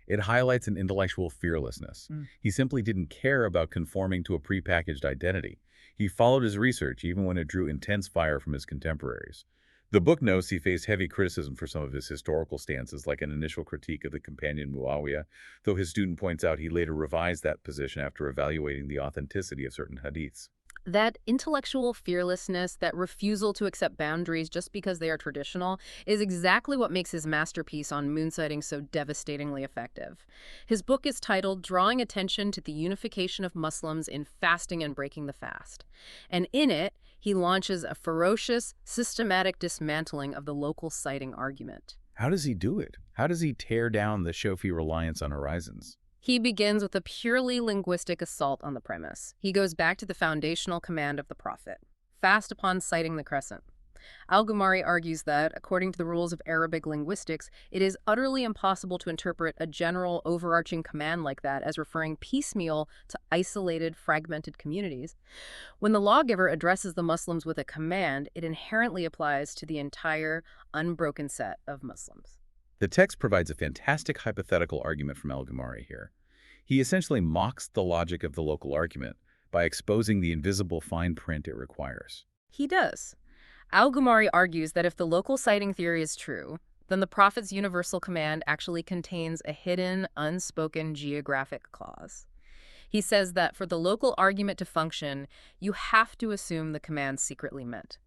It highlights an intellectual fearlessness. He simply didn't care about conforming to a prepackaged identity. He followed his research even when it drew intense fire from his contemporaries. The book notes he faced heavy criticism for some of his historical stances, like an initial critique of the companion Muawiyah, though his student points out he later revised that position after evaluating the authenticity of certain hadiths. That intellectual fearlessness, that refusal to accept boundaries just because they are traditional, is exactly what makes his masterpiece on moon sighting so devastatingly effective. His book is titled Drawing Attention to the Unification of Muslims in Fasting and Breaking the Fast. And in it, he launches a ferocious, systematic dismantling of the local sighting argument. How does he do it? How does he tear down the Shofi reliance on horizons? He begins with a purely linguistic assault on the premise. He goes back to the foundational command of the Prophet, fast upon sighting the crescent. Al-Ghumari argues that, according to the rules of Arabic linguistics, it is utterly impossible to interpret a general overarching command like that as referring piecemeal to isolated, fragmented communities. When the lawgiver addresses the Muslims with a command, it inherently applies to the entire, unbroken set of Muslims. The text provides a fantastic hypothetical argument from Al-Ghumari here. He essentially mocks the logic of the local argument by exposing the invisible fine print it requires. He does. Al-Ghumari argues that if the local sighting theory is true, then the Prophet's universal command actually contains a hidden, unspoken geographic clause. He says that for the local argument to function, you have to assume the command secretly meant.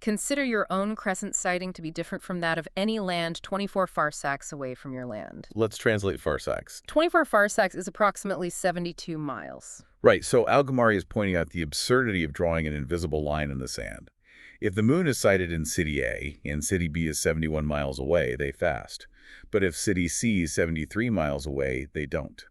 Consider your own crescent sighting to be different from that of any land 24 farsakhs away from your land. Let's translate farsakhs. 24 farsakhs is approximately 72 miles. Right, so Al-Ghumari is pointing out the absurdity of drawing an invisible line in the sand. If the moon is sighted in City A and City B is 71 miles away, they fast. But if City C is 73 miles away, they don't.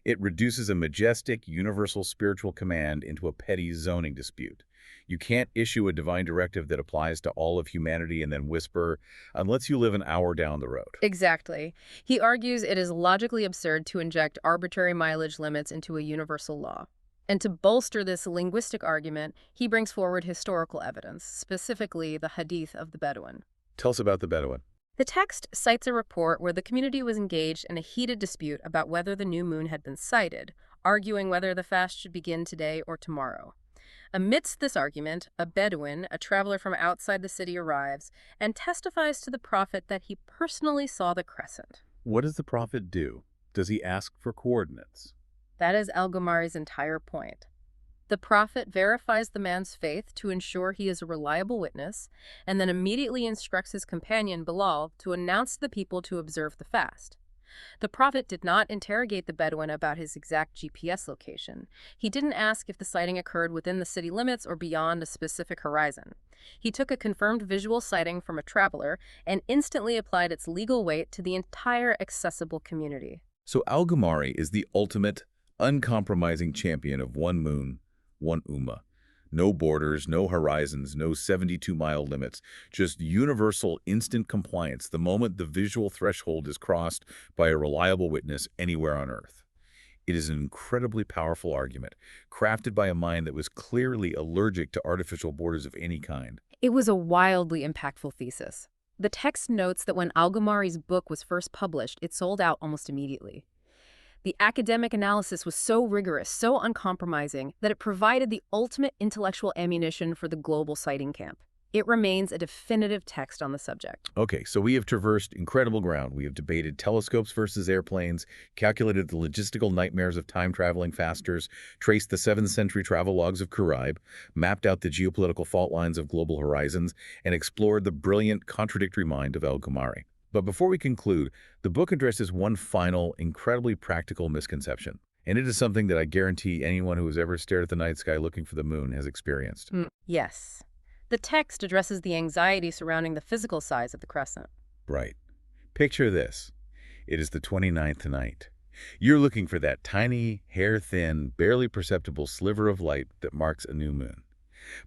It reduces a majestic, universal spiritual command into a petty zoning dispute. You can't issue a divine directive that applies to all of humanity and then whisper, unless you live an hour down the road. Exactly. He argues it is logically absurd to inject arbitrary mileage limits into a universal law. And to bolster this linguistic argument, he brings forward historical evidence, specifically the Hadith of the Bedouin. Tell us about the Bedouin. The text cites a report where the community was engaged in a heated dispute about whether the new moon had been sighted, arguing whether the fast should begin today or tomorrow. Amidst this argument, a Bedouin, a traveler from outside the city, arrives and testifies to the Prophet that he personally saw the crescent. What does the Prophet do? Does he ask for coordinates? That is Al-Ghumari's entire point. The Prophet verifies the man's faith to ensure he is a reliable witness, and then immediately instructs his companion Bilal to announce to the people to observe the fast. The Prophet did not interrogate the Bedouin about his exact GPS location. He didn't ask if the sighting occurred within the city limits or beyond a specific horizon. He took a confirmed visual sighting from a traveler and instantly applied its legal weight to the entire accessible community. So Al-Ghumari is the ultimate, uncompromising champion of one moon, one ummah. No borders, no horizons, no 72-mile limits, just universal instant compliance the moment the visual threshold is crossed by a reliable witness anywhere on Earth. It is an incredibly powerful argument, crafted by a mind that was clearly allergic to artificial borders of any kind. It was a wildly impactful thesis. The text notes that when Al-Ghumari's book was first published, it sold out almost immediately. The academic analysis was so rigorous, so uncompromising, that it provided the ultimate intellectual ammunition for the global sighting camp. It remains a definitive text on the subject. Okay, so we have traversed incredible ground. We have debated telescopes versus airplanes, calculated the logistical nightmares of time-traveling fasters, traced the 7th century travel logs of Quraib, mapped out the geopolitical fault lines of global horizons, and explored the brilliant, contradictory mind of Al-Ghumari. But before we conclude, the book addresses one final, incredibly practical misconception. And it is something that I guarantee anyone who has ever stared at the night sky looking for the moon has experienced. Yes. The text addresses the anxiety surrounding the physical size of the crescent. Right. Picture this. It is the 29th night. You're looking for that tiny, hair-thin, barely perceptible sliver of light that marks a new moon.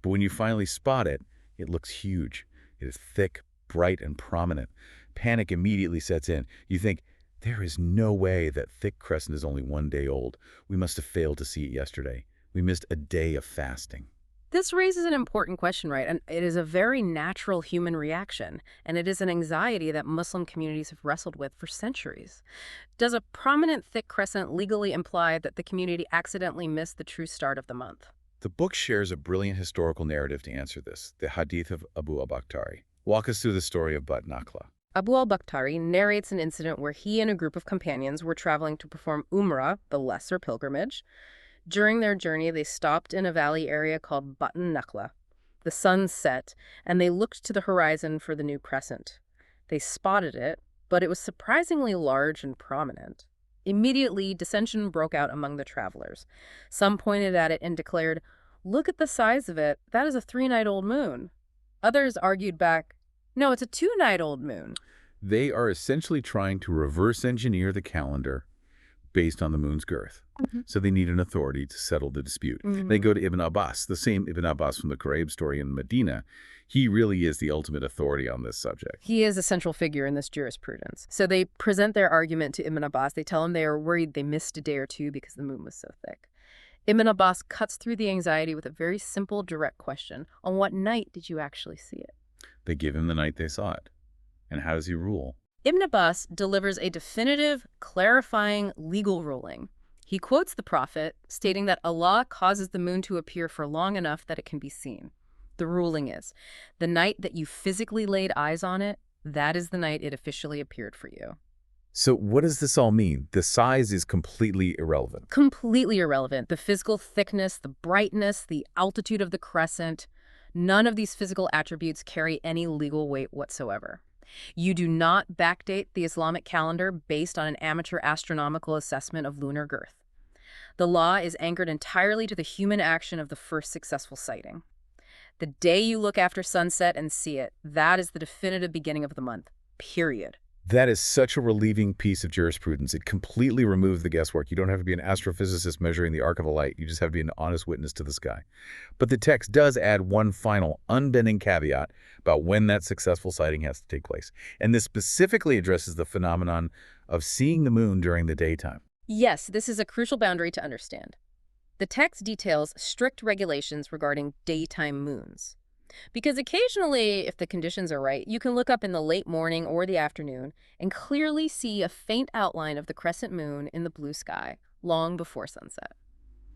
But when you finally spot it, it looks huge. It is thick, bright, and prominent. Panic immediately sets in. You think, there is no way that thick crescent is only one day old. We must have failed to see it yesterday. We missed a day of fasting. This raises an important question, right? And it is a very natural human reaction, and it is an anxiety that Muslim communities have wrestled with for centuries. Does a prominent thick crescent legally imply that the community accidentally missed the true start of the month? The book shares a brilliant historical narrative to answer this, the Hadith of Abu al-Bakhtari. Walk us through the story of Bat Nakhla. Abu al-Bakhtari narrates an incident where he and a group of companions were traveling to perform Umrah, the lesser pilgrimage. During their journey, they stopped in a valley area called Batn Nakhla. The sun set, and they looked to the horizon for the new crescent. They spotted it, but it was surprisingly large and prominent. Immediately, dissension broke out among the travelers. Some pointed at it and declared, "Look at the size of it. That is a 3-night-old moon." Others argued back, "No, it's a 2-night-old moon." They are essentially trying to reverse engineer the calendar based on the moon's girth. So they need an authority to settle the dispute. They go to Ibn Abbas, the same Ibn Abbas from the Quraib story in Medina. He really is the ultimate authority on this subject. He is a central figure in this jurisprudence. So they present their argument to Ibn Abbas. They tell him they are worried they missed a day or two because the moon was so thick. Ibn Abbas cuts through the anxiety with a very simple, direct question. On what night did you actually see it? They give him the night they saw it. And how does he rule? Ibn Abbas delivers a definitive, clarifying legal ruling. He quotes the Prophet, stating that Allah causes the moon to appear for long enough that it can be seen. The ruling is, the night that you physically laid eyes on it, that is the night it officially appeared for you. So what does this all mean? The size is completely irrelevant. Completely irrelevant. The physical thickness, the brightness, the altitude of the crescent, none of these physical attributes carry any legal weight whatsoever. You do not backdate the Islamic calendar based on an amateur astronomical assessment of lunar girth. The law is anchored entirely to the human action of the first successful sighting. The day you look after sunset and see it, that is the definitive beginning of the month, period. That is such a relieving piece of jurisprudence. It completely removes the guesswork. You don't have to be an astrophysicist measuring the arc of a light. You just have to be an honest witness to the sky. But the text does add one final, unbending caveat about when that successful sighting has to take place. And this specifically addresses the phenomenon of seeing the moon during the daytime. Yes, this is a crucial boundary to understand. The text details strict regulations regarding daytime moons. Because occasionally, if the conditions are right, you can look up in the late morning or the afternoon and clearly see a faint outline of the crescent moon in the blue sky long before sunset.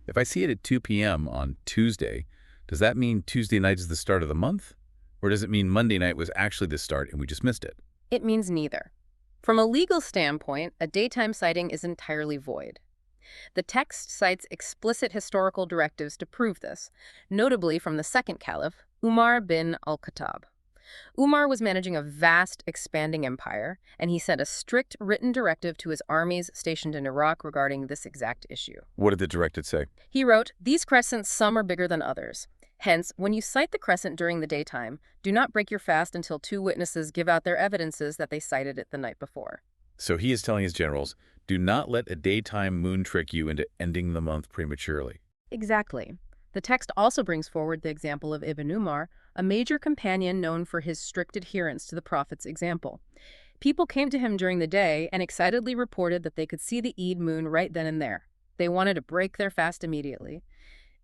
If I see it at 2 p.m. on Tuesday, does that mean Tuesday night is the start of the month? Or does it mean Monday night was actually the start and we just missed it? It means neither. From a legal standpoint, a daytime sighting is entirely void. The text cites explicit historical directives to prove this, notably from the second caliph, Umar bin al-Khattab. Umar was managing a vast, expanding empire, and he sent a strict written directive to his armies stationed in Iraq regarding this exact issue. What did the directive say? He wrote, "These crescents, some are bigger than others. Hence, when you sight the crescent during the daytime, do not break your fast until 2 witnesses give out their evidences that they sighted it the night before." So he is telling his generals, do not let a daytime moon trick you into ending the month prematurely. Exactly. The text also brings forward the example of Ibn Umar, a major companion known for his strict adherence to the Prophet's example. People came to him during the day and excitedly reported that they could see the Eid moon right then and there. They wanted to break their fast immediately.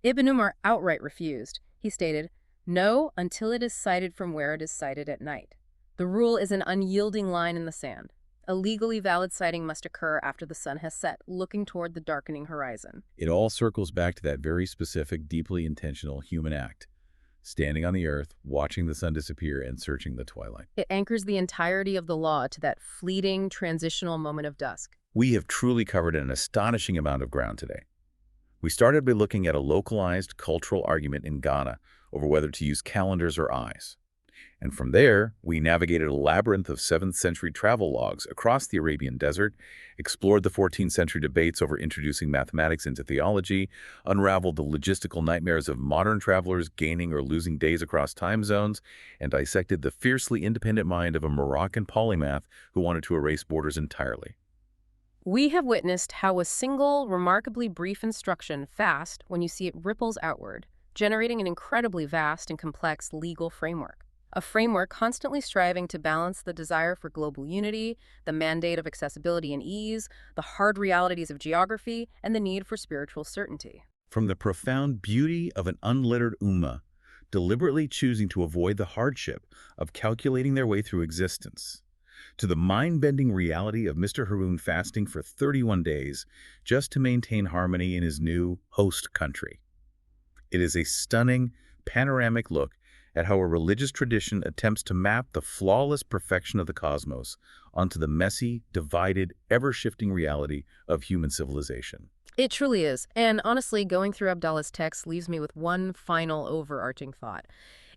Ibn Umar outright refused. He stated, "No, until it is sighted from where it is sighted at night." The rule is an unyielding line in the sand. A legally valid sighting must occur after the sun has set, looking toward the darkening horizon. It all circles back to that very specific, deeply intentional human act. Standing on the earth, watching the sun disappear, and searching the twilight. It anchors the entirety of the law to that fleeting, transitional moment of dusk. We have truly covered an astonishing amount of ground today. We started by looking at a localized cultural argument in Ghana over whether to use calendars or eyes. And from there, we navigated a labyrinth of 7th century travel logs across the Arabian desert, explored the 14th century debates over introducing mathematics into theology, unraveled the logistical nightmares of modern travelers gaining or losing days across time zones, and dissected the fiercely independent mind of a Moroccan polymath who wanted to erase borders entirely. We have witnessed how a single, remarkably brief instruction, fast, when you see it ripples outward, generating an incredibly vast and complex legal framework. A framework constantly striving to balance the desire for global unity, the mandate of accessibility and ease, the hard realities of geography, and the need for spiritual certainty. From the profound beauty of an unlettered ummah, deliberately choosing to avoid the hardship of calculating their way through existence, to the mind-bending reality of Mr. Harun fasting for 31 days just to maintain harmony in his new host country. It is a stunning, panoramic look at how a religious tradition attempts to map the flawless perfection of the cosmos onto the messy, divided, ever-shifting reality of human civilization. It truly is. And honestly, going through Abdallah's text leaves me with one final overarching thought.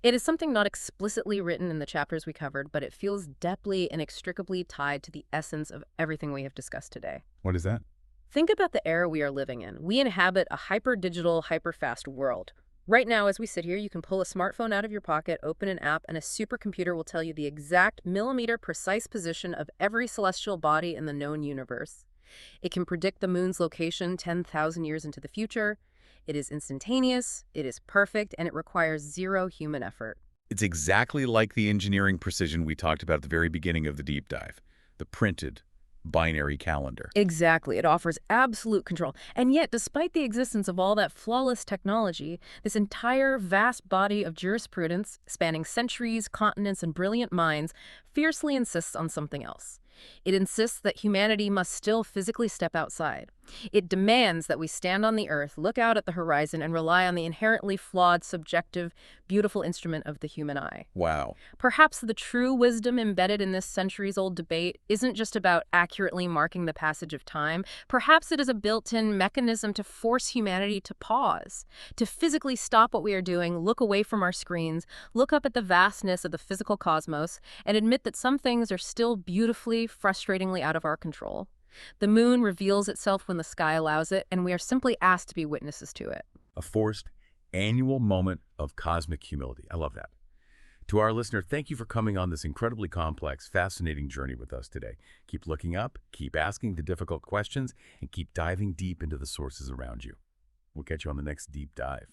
It is something not explicitly written in the chapters we covered, but it feels deeply and inextricably tied to the essence of everything we have discussed today. What is that? Think about the era we are living in. We inhabit a hyper-digital, hyper-fast world. Right now, as we sit here, you can pull a smartphone out of your pocket, open an app, and a supercomputer will tell you the exact millimeter-precise position of every celestial body in the known universe. It can predict the moon's location 10,000 years into the future. It is instantaneous, it is perfect, and it requires zero human effort. It's exactly like the engineering precision we talked about at the very beginning of the deep dive, the printed binary calendar. Exactly. It offers absolute control. And yet, despite the existence of all that flawless technology, this entire vast body of jurisprudence, spanning centuries, continents, and brilliant minds, fiercely insists on something else. It insists that humanity must still physically step outside. It demands that we stand on the earth, look out at the horizon, and rely on the inherently flawed, subjective, beautiful instrument of the human eye. Wow. Perhaps the true wisdom embedded in this centuries-old debate isn't just about accurately marking the passage of time. Perhaps it is a built-in mechanism to force humanity to pause, to physically stop what we are doing, look away from our screens, look up at the vastness of the physical cosmos, and admit that some things are still beautifully, frustratingly out of our control. The moon reveals itself when the sky allows it, and we are simply asked to be witnesses to it. A forced annual moment of cosmic humility. I love that. To our listener, thank you for coming on this incredibly complex, fascinating journey with us today. Keep looking up, keep asking the difficult questions, and keep diving deep into the sources around you. We'll catch you on the next deep dive.